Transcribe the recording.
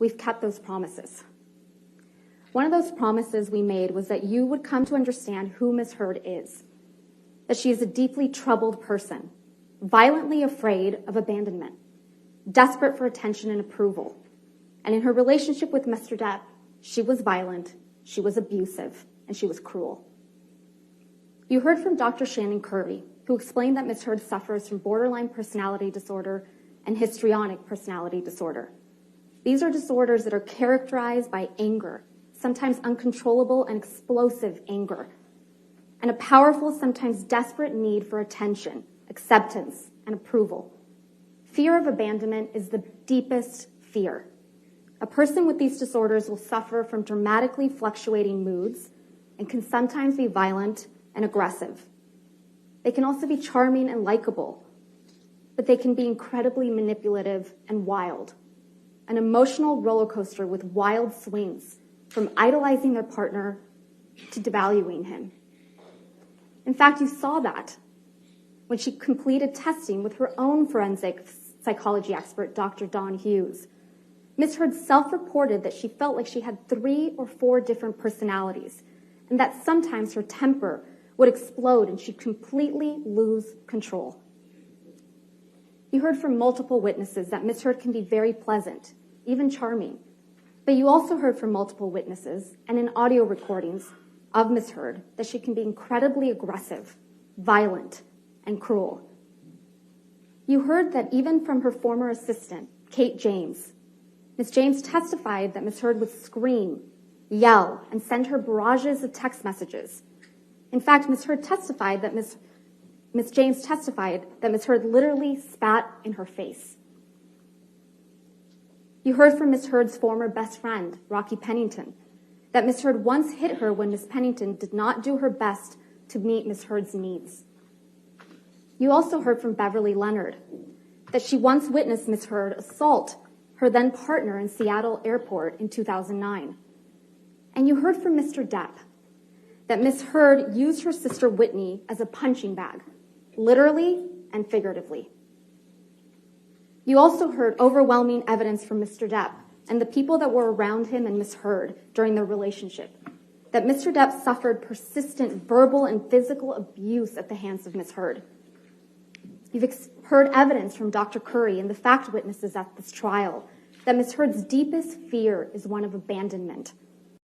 we've kept those promises. One of those promises we made was that you would come to understand who Ms. Heard is, that she is a deeply troubled person, violently afraid of abandonment, desperate for attention and approval. And in her relationship with Mr. Depp, she was violent, she was abusive, and she was cruel. You heard from Dr. Shannon Curry, who explained that Ms. Heard suffers from borderline personality disorder and histrionic personality disorder. These are disorders that are characterized by anger, sometimes uncontrollable and explosive anger, and a powerful, sometimes desperate need for attention, acceptance, and approval. Fear of abandonment is the deepest fear. A person with these disorders will suffer from dramatically fluctuating moods and can sometimes be violent and aggressive. They can also be charming and likable, but they can be incredibly manipulative and wild. An emotional roller coaster with wild swings, from idolizing their partner to devaluing him. In fact, you saw that when she completed testing with her own forensic psychology expert, Dr. Dawn Hughes. Ms. Heard self-reported that she felt like she had 3 or 4 different personalities, and that sometimes her temper would explode and she'd completely lose control. You heard from multiple witnesses that Ms. Heard can be very pleasant, even charming. But you also heard from multiple witnesses and in audio recordings of Ms. Heard that she can be incredibly aggressive, violent, and cruel. You heard that even from her former assistant, Kate James, Ms. James testified that Ms. Heard would scream, yell, and send her barrages of text messages. In fact, Ms. Heard testified that Ms. James testified that Ms. Heard literally spat in her face. You heard from Ms. Heard's former best friend, Rocky Pennington, that Ms. Heard once hit her when Ms. Pennington did not do her best to meet Ms. Heard's needs. You also heard from Beverly Leonard that she once witnessed Ms. Heard assault her then partner in Seattle Airport in 2009. And you heard from Mr. Depp that Ms. Heard used her sister Whitney as a punching bag, literally and figuratively. You also heard overwhelming evidence from Mr. Depp and the people that were around him and Ms. Heard during their relationship, that Mr. Depp suffered persistent verbal and physical abuse at the hands of Ms. Heard. You've heard evidence from Dr. Curry and the fact witnesses at this trial that Ms. Heard's deepest fear is one of abandonment,